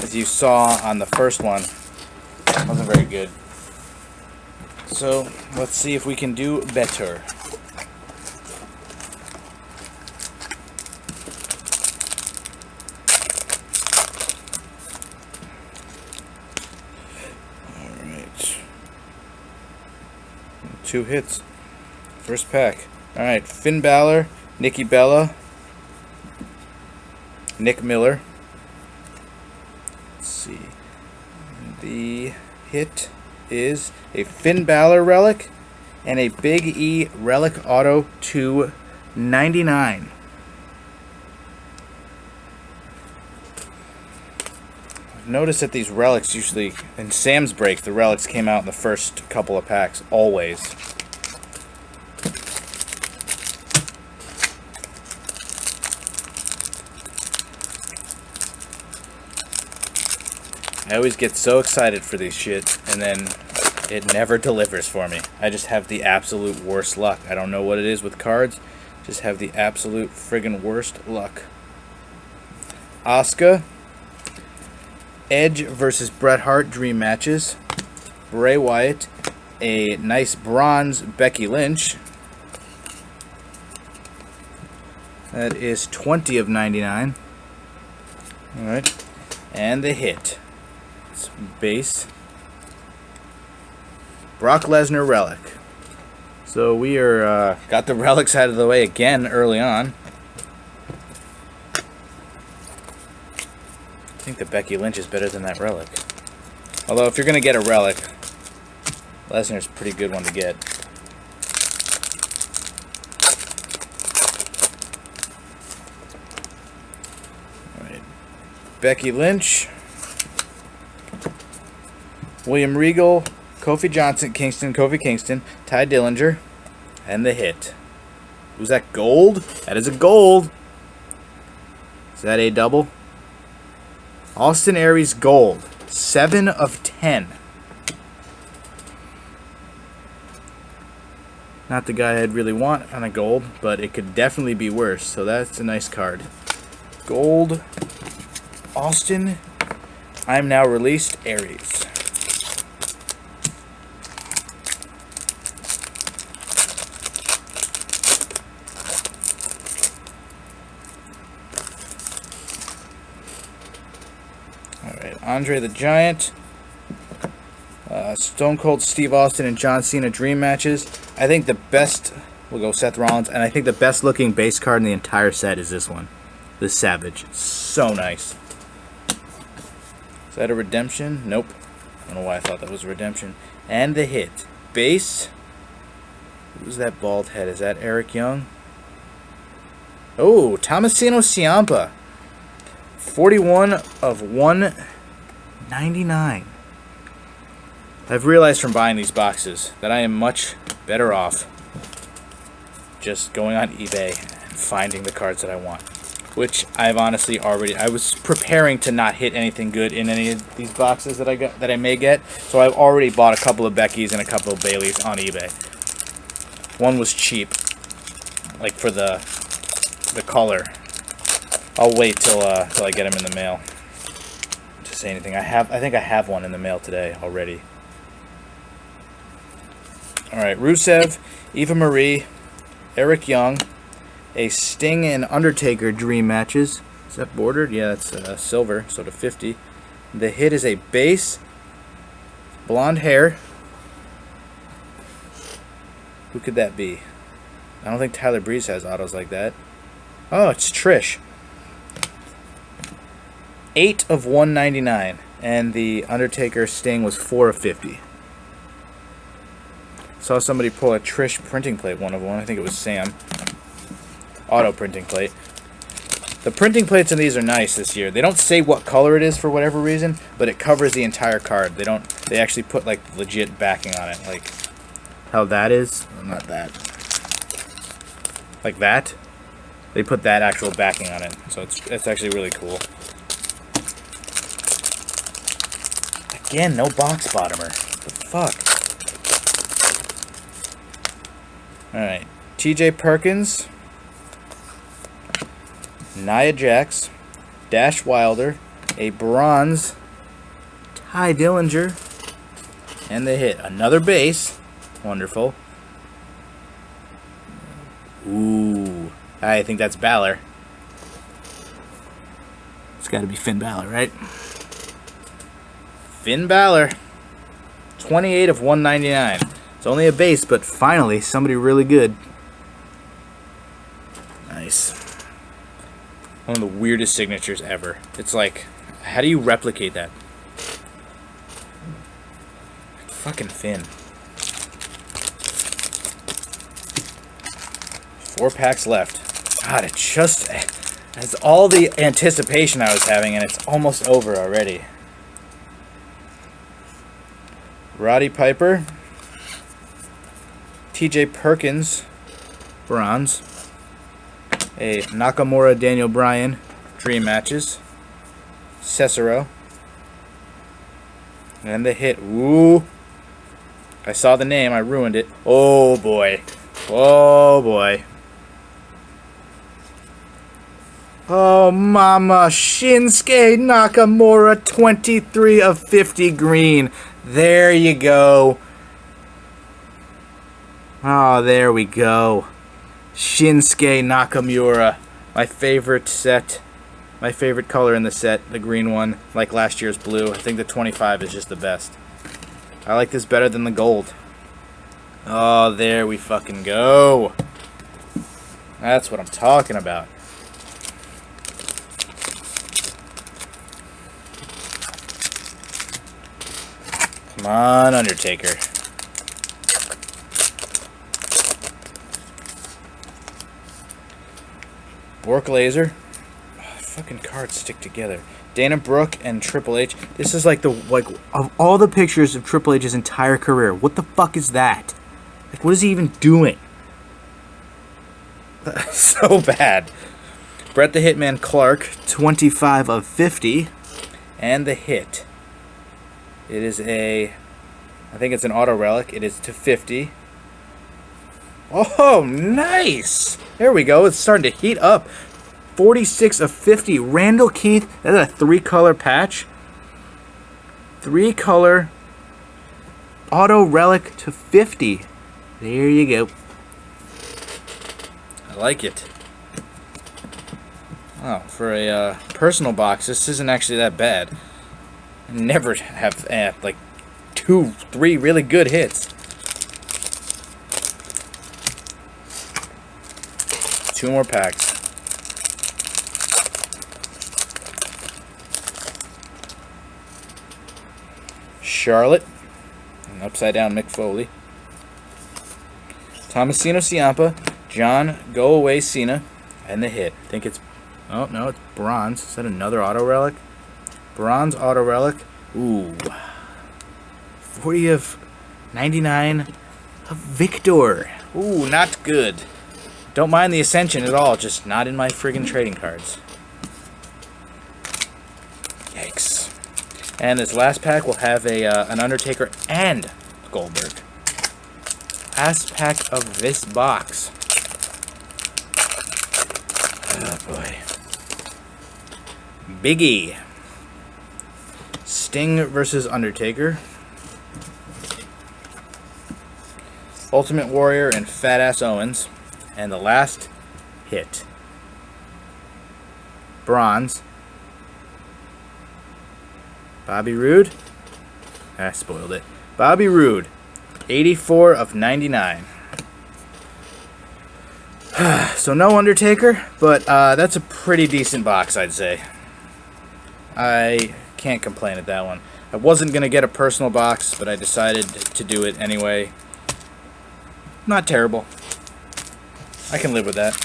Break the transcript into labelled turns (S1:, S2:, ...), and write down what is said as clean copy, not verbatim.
S1: As you saw on the first one, wasn't very good. So let's see if we can do better. Alright. 2 hits. First pack. Alright, Finn Balor, Nikki Bella, Nick Miller. Let's see. The hit is a Finn Balor relic and a Big E relic auto to 99. I've noticed that these relics usually, in Sam's breaks, the relics came out in the first couple of packs, always. I always get so excited for these shit, and then it never delivers for me. I just have the absolute worst luck. I don't know what it is with cards. Just have the absolute friggin' worst luck. Asuka. Edge versus Bret Hart dream matches. Bray Wyatt. A nice bronze Becky Lynch. That is 20 of 99. Alright. And the hit. Base Brock Lesnar relic. So we are got the relics out of the way again early on. I think the Becky Lynch is better than that relic. Although if you're gonna get a relic, Lesnar's a pretty good one to get. All right, Becky Lynch. William Regal, Kofi Kingston, Ty Dillinger, and the hit. Was that gold? That is a gold. Is that a double? Austin Aries gold. 7 of 10. Not the guy I'd really want on a gold, but it could definitely be worse, so that's a nice card. Gold. Austin. I'm now released Aries. Andre the Giant, Stone Cold Steve Austin and John Cena dream matches. I think the best, we'll go Seth Rollins, and I think the best looking base card in the entire set is this one, the Savage. So nice. Is that a redemption? Nope. I don't know why I thought that was a redemption. And the hit. Base. Who's that bald head? Is that Eric Young? Oh, Tomasino Ciampa. 41 of 199. I've realized from buying these boxes that I am much better off just going on eBay and finding the cards that I want, which I've honestly already. I was preparing to not hit anything good in any of these boxes that I may get, so I've already bought a couple of Beckys and a couple of Baileys on eBay. One was cheap, like for the color. I'll wait till I get them in the mail to say anything. I think I have one in the mail today already. All right, Rusev, Eva Marie, Eric Young, a Sting and Undertaker dream matches. Is that bordered? Yeah, that's silver, so to 50. The hit is a base, blonde hair. Who could that be? I don't think Tyler Breeze has autos like that. Oh, it's Trish. 8 of 199, and the Undertaker Sting was 4 of 50. Saw somebody pull a Trish printing plate, one of them. I think it was Sam. Auto printing plate. The printing plates in these are nice this year. They don't say what color it is for whatever reason, but it covers the entire card. They actually put like legit backing on it, like how that is. Well, not that. Like that. They put that actual backing on it, so it's actually really cool. Again, no box bottomer. What the fuck? Alright. TJ Perkins. Nia Jax. Dash Wilder, a bronze Ty Dillinger, and the hit. Another base. Wonderful. Ooh. I think that's Balor. It's got to be Finn Balor, right? Finn Balor. 28 of 199. It's only a base, but finally somebody really good. Nice. One of the weirdest signatures ever. It's like, how do you replicate that? Fucking Finn. 4 packs left. God, it just has all the anticipation I was having, and it's almost over already. Roddy Piper. TJ Perkins. Bronze. A Nakamura Daniel Bryan. Dream matches. Cesaro. And the hit. Ooh. I saw the name. I ruined it. Oh, boy. Oh, boy. Oh, mama. Shinsuke Nakamura, 23 of 50 green. There you go. Oh, there we go. Shinsuke Nakamura. My favorite set. My favorite color in the set. The green one. Like last year's blue. I think the 25 is just the best. I like this better than the gold. Oh, there we fucking go. That's what I'm talking about. Come on, Undertaker. Bork Laser. Oh, fucking cards stick together. Dana Brooke and Triple H. This is like of all the pictures of Triple H's entire career. What the fuck is that? Like, what is he even doing? So bad. Bret the Hitman Clark, 25 of 50, and the hit. It is I think it's an auto relic. It is to 50. Oh, nice! There we go. It's starting to heat up. 46 of 50. Randall Keith. That's a 3-color patch. 3-color auto relic to 50. There you go. I like it. Oh, for a personal box, this isn't actually that bad. I never have like 2, 3 really good hits. 2 more packs. Charlotte. And upside down Mick Foley. Tomasino Ciampa. John Go Away Cena. And the hit. I think it's... Oh, no, it's bronze. Is that another auto relic? Bronze auto relic. Ooh. 40 of 99 of Victor. Ooh, not good. Don't mind the Ascension at all. Just not in my friggin' trading cards. Yikes. And this last pack will have an Undertaker and Goldberg. Last pack of this box. Oh, boy. Biggie. Sting versus Undertaker. Ultimate Warrior and Fat Ass Owens. And the last hit. Bronze. Bobby Roode. I spoiled it. Bobby Roode. 84 of 99. So no Undertaker, but that's a pretty decent box, I'd say. I can't complain at that one. I wasn't going to get a personal box, but I decided to do it anyway. Not terrible. I can live with that.